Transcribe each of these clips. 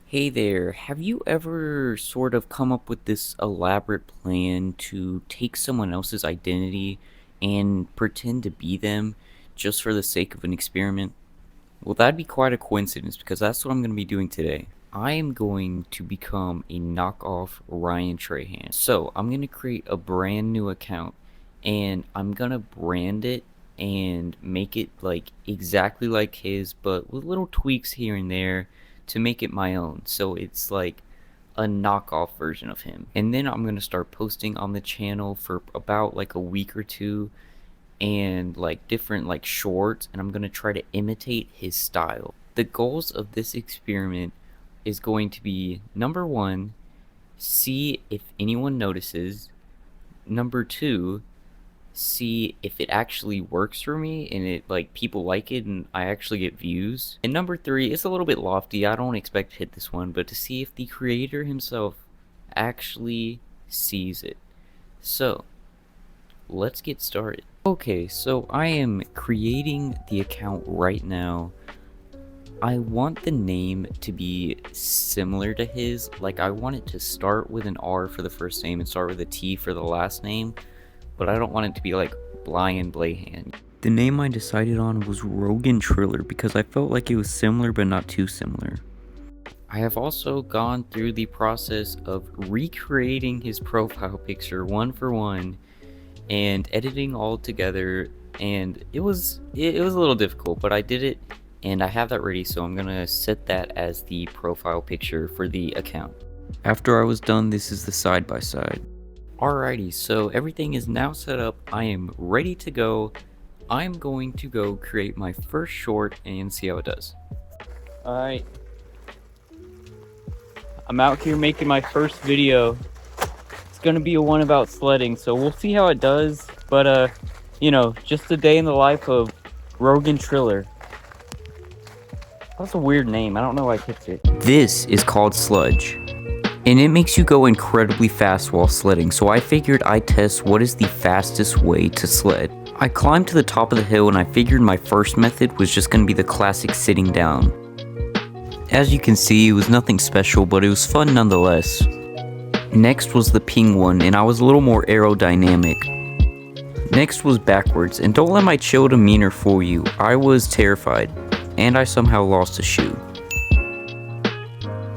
Hey there, have you ever sort of come up with this elaborate plan to take someone else's identity and pretend to be them just for the sake of an experiment? Well, that'd be quite a coincidence because that's what I'm going to be doing today. I am going to become a knockoff Ryan Trahan. So, I'm going to create a brand new account and I'm going to brand it and make it like exactly like his, but with little tweaks here and there to make it my own. So, it's like a knockoff version of him. And then I'm going to start posting on the channel for about like a week or two and like different like shorts, and I'm going to try to imitate his style. The goals of this experiment is going to be number 1, see if anyone notices. Number 2, see if it actually works for me and it like people like it and I actually get views. And number 3, it's a little bit lofty. I don't expect to hit this one, but to see if the creator himself actually sees it. So, let's get started. Okay, so I am creating the account right now. I want the name to be similar to his. Like, I want it to start with an R for the first name and start with a T for the last name, but I don't want it to be like Brian Blahan. The name I decided on was Rogan Triller because I felt like it was similar but not too similar. I have also gone through the process of recreating his profile picture one for one and editing all together, and it was a little difficult, but I did it and I have that ready, so I'm gonna set that as the profile picture for the account. After I was done, this is the side by side. Alrighty, so everything is now set up. I am ready to go. I'm going to go create my first short and see how it does. Alright, I'm out here making my first video. It's gonna be a one about sledding, so we'll see how it does. But you know, just a day in the life of Rogan Triller. That's a weird name. I don't know why I picked it. This is called Sludge, and it makes you go incredibly fast while sledding. So I figured I'd test what is the fastest way to sled. I climbed to the top of the hill, and I figured my first method was just gonna be the classic sitting down. As you can see, it was nothing special, but it was fun nonetheless. Next was the ping one, and I was a little more aerodynamic. Next was backwards, and don't let my chill demeanor fool you. I was terrified, and I somehow lost a shoe.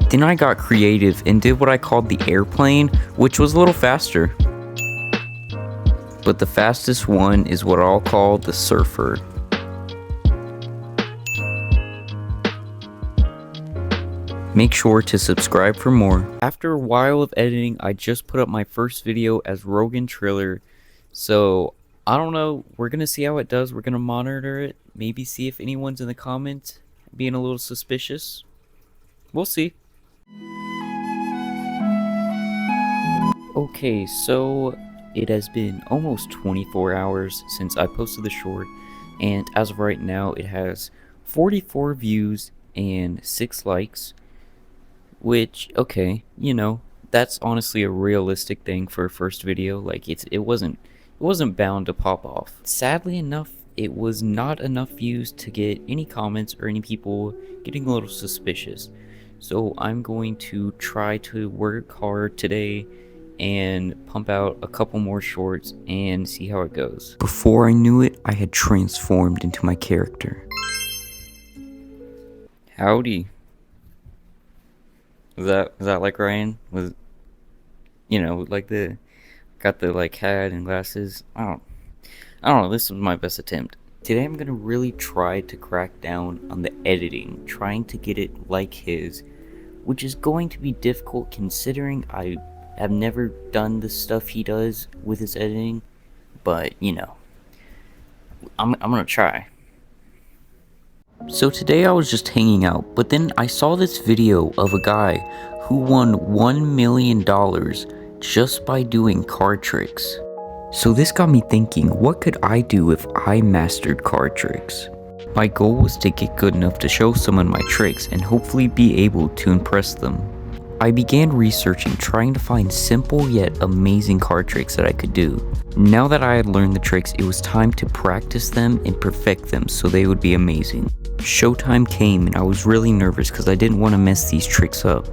Then I got creative and did what I called the airplane, which was a little faster. But the fastest one is what I'll call the surfer. Make sure to subscribe for more. After a while of editing, I just put up my first video as Rogan Triller. So, I don't know, we're gonna see how it does. We're gonna monitor it. Maybe see if anyone's in the comments being a little suspicious. We'll see. Okay, so it has been almost 24 hours since I posted the short, and as of right now, it has 44 views and 6 likes. Which, okay, you know, that's honestly a realistic thing for a first video. Like, it wasn't bound to pop off. Sadly enough, it was not enough views to get any comments or any people getting a little suspicious. So I'm going to try to work hard today and pump out a couple more shorts and see how it goes. Before I knew it, I had transformed into my character. Howdy. Is that like Ryan? Was, you know, like got the like hat and glasses? I don't know, this was my best attempt. Today I'm gonna really try to crack down on the editing, trying to get it like his, which is going to be difficult considering I have never done the stuff he does with his editing, but you know, I'm gonna try. So today I was just hanging out, but then I saw this video of a guy who won $1 million just by doing card tricks. So this got me thinking, what could I do if I mastered card tricks? My goal was to get good enough to show someone my tricks and hopefully be able to impress them. I began researching, trying to find simple yet amazing card tricks that I could do. Now that I had learned the tricks, it was time to practice them and perfect them so they would be amazing. Showtime came and I was really nervous because I didn't want to mess these tricks up.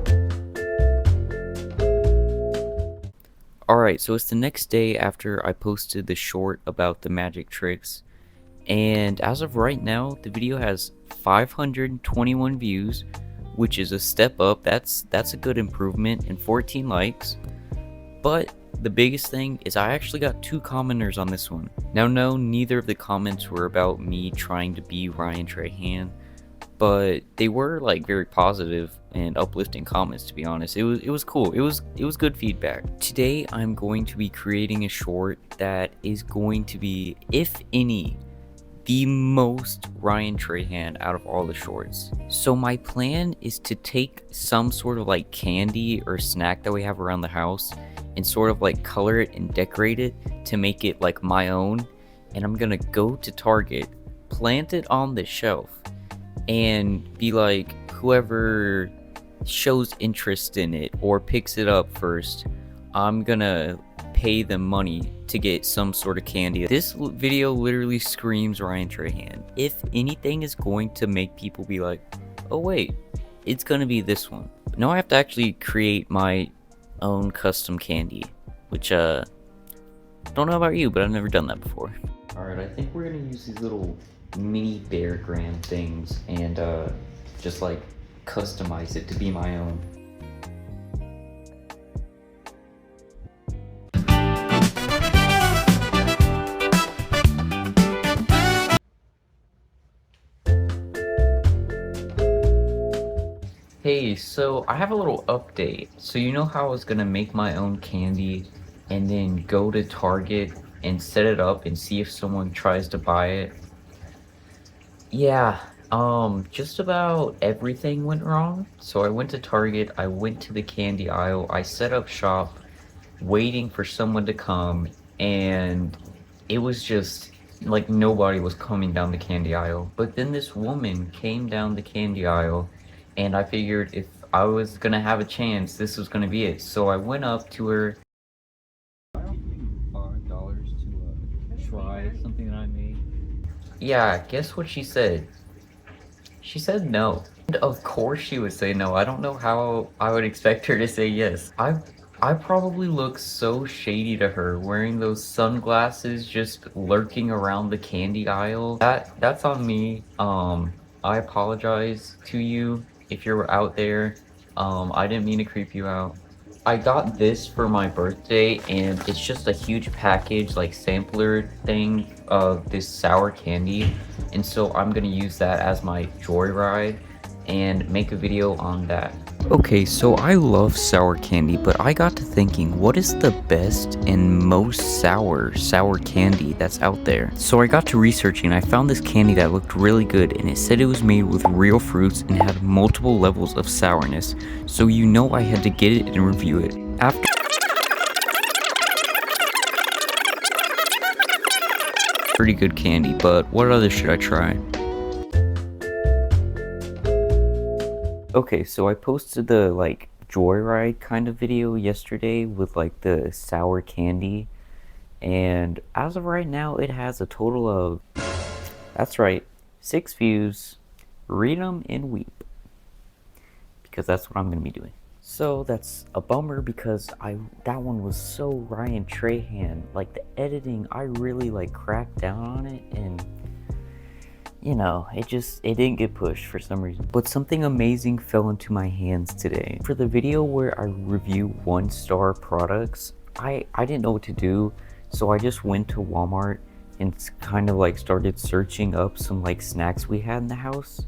Alright, so it's the next day after I posted the short about the magic tricks, and as of right now, the video has 521 views, which is a step up. That's a good improvement, and 14 likes. But the biggest thing is I actually got 2 commenters on this one. Now no, neither of the comments were about me trying to be Ryan Trahan, but they were like very positive and uplifting comments, to be honest. It was cool. It was good feedback. Today I'm going to be creating a short that is going to be, if any, the most Ryan Trahan out of all the shorts. So my plan is to take some sort of like candy or snack that we have around the house and sort of like color it and decorate it to make it like my own, and I'm gonna go to Target, plant it on the shelf, and be like, whoever shows interest in it or picks it up first, I'm gonna pay them money to get some sort of candy. This video literally screams Ryan Trahan. If anything is going to make people be like, oh wait, it's gonna be this one. But now I have to actually create my own custom candy, which don't know about you, but I've never done that before. Alright, I think we're gonna use these little mini Bear Graham things and just like customize it to be my own. Hey, so I have a little update. So you know how I was gonna make my own candy and then go to Target and set it up and see if someone tries to buy it? Yeah, just about everything went wrong. So I went to Target, I went to the candy aisle, I set up shop, waiting for someone to come, and it was just like nobody was coming down the candy aisle. But then this woman came down the candy aisle, and I figured if I was gonna have a chance, this was gonna be it. So I went up to her. I offer you $5 to try something that I made. Yeah, guess what she said? She said no. And of course she would say no. I don't know how I would expect her to say yes. I probably look so shady to her wearing those sunglasses just lurking around the candy aisle. That's on me. I apologize to you if you're out there. I didn't mean to creep you out. I got this for my birthday, and it's just a huge package, like sampler thing of this sour candy, and so I'm gonna use that as my joyride and make a video on that. Okay, so I love sour candy, but I got to thinking, what is the best and most sour candy that's out there? So I got to researching, and I found this candy that looked really good, and it said it was made with real fruits and had multiple levels of sourness, so you know I had to get it and review it. After pretty good candy, but what other should I try? Okay, so I posted the like joyride kind of video yesterday with like the sour candy, and as of right now it has a total of, that's right, 6 views. Read them and weep, because that's what I'm gonna be doing. So that's a bummer because that one was so Ryan Trahan. Like the editing, I really like cracked down on it, and you know, it didn't get pushed for some reason. But something amazing fell into my hands today. For the video where I review 1-star products, I didn't know what to do, so I just went to Walmart and kind of like started searching up some like snacks we had in the house.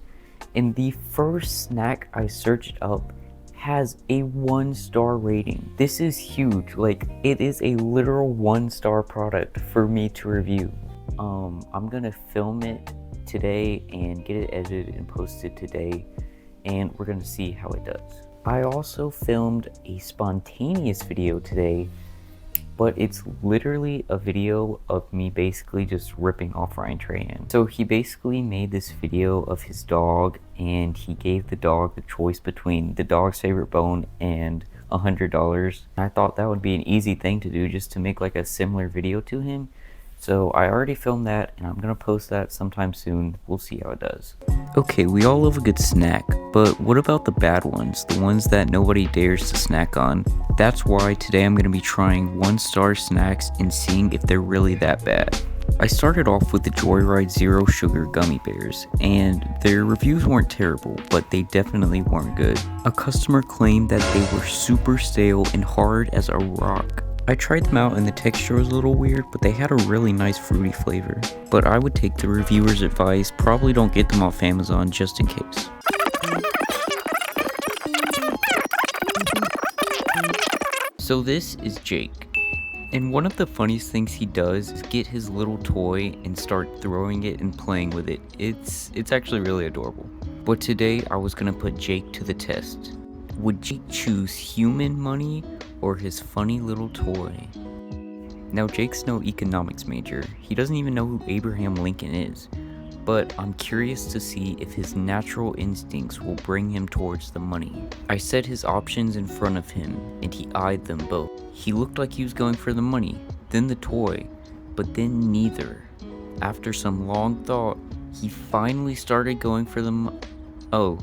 And the first snack I searched up has a 1-star rating. This is huge. Like, it is a literal 1-star product for me to review. I'm gonna film it today and get it edited and posted today, and we're gonna see how it does. I also filmed a spontaneous video today but it's literally a video of me basically just ripping off Ryan Trahan. So he basically made this video of his dog, and he gave the dog the choice between the dog's favorite bone and $100. I thought that would be an easy thing to do, just to make like a similar video to him. So I already filmed that, and I'm gonna post that sometime soon. We'll see how it does. Okay, we all love a good snack, but what about the bad ones? The ones that nobody dares to snack on? That's why today I'm gonna be trying 1-star snacks and seeing if they're really that bad. I started off with the Joyride Zero Sugar Gummy Bears, and their reviews weren't terrible, but they definitely weren't good. A customer claimed that they were super stale and hard as a rock. I tried them out and the texture was a little weird, but they had a really nice fruity flavor. But I would take the reviewer's advice, probably don't get them off Amazon just in case. So this is Jake. And one of the funniest things he does is get his little toy and start throwing it and playing with it. It's actually really adorable. But today I was gonna put Jake to the test. Would Jake choose human money or his funny little toy? Now Jake's no economics major. He doesn't even know who Abraham Lincoln is. But I'm curious to see if his natural instincts will bring him towards the money. I set his options in front of him, and he eyed them both. He looked like he was going for the money, then the toy, but then neither. After some long thought, he finally started going for the Oh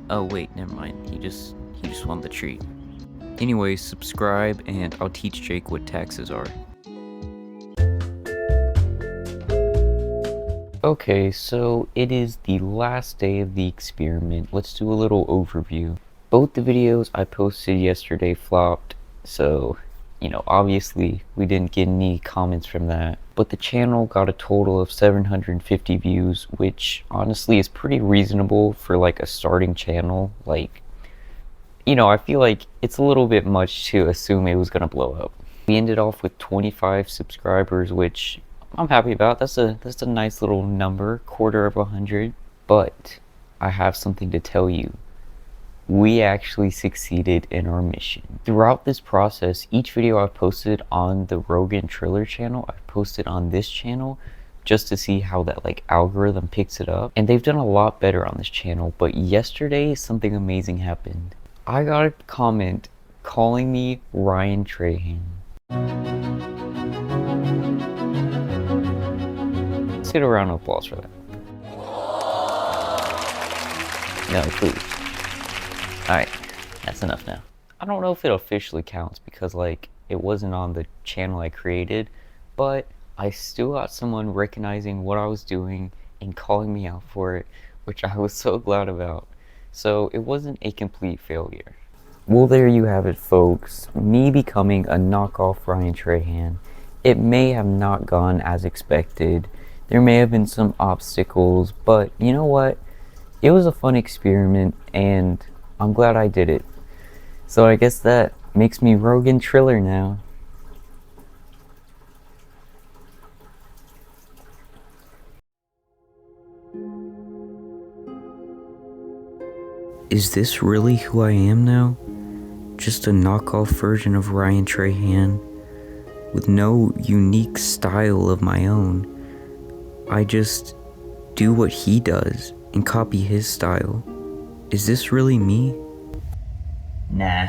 wait, never mind. He just wanted the treat. Anyway, subscribe and I'll teach Jake what taxes are. Okay, so it is the last day of the experiment. Let's do a little overview. Both the videos I posted yesterday flopped, so, obviously we didn't get any comments from that. But the channel got a total of 750 views, which honestly is pretty reasonable for like a starting channel. I feel like it's a little bit much to assume it was gonna blow up. We ended off with 25 subscribers, which I'm happy about. That's a nice little number, quarter of 100. But I have something to tell you. We actually succeeded in our mission. Throughout this process, each video I've posted on the Rogan Triller channel, I've posted on this channel just to see how that algorithm picks it up. And they've done a lot better on this channel. But yesterday, something amazing happened. I got a comment calling me Ryan Trahan. Let's get a round of applause for that. No, please. Alright, that's enough now. I don't know if it officially counts because it wasn't on the channel I created, but I still got someone recognizing what I was doing and calling me out for it, which I was so glad about. So it wasn't a complete failure. Well, there you have it, folks. Me becoming a knockoff Ryan Trahan. It may have not gone as expected. There may have been some obstacles, but you know what? It was a fun experiment, and I'm glad I did it. So I guess that makes me Rogan Triller now. Is this really who I am now? Just a knockoff version of Ryan Trahan, with no unique style of my own. I just do what he does and copy his style. Is this really me? Nah.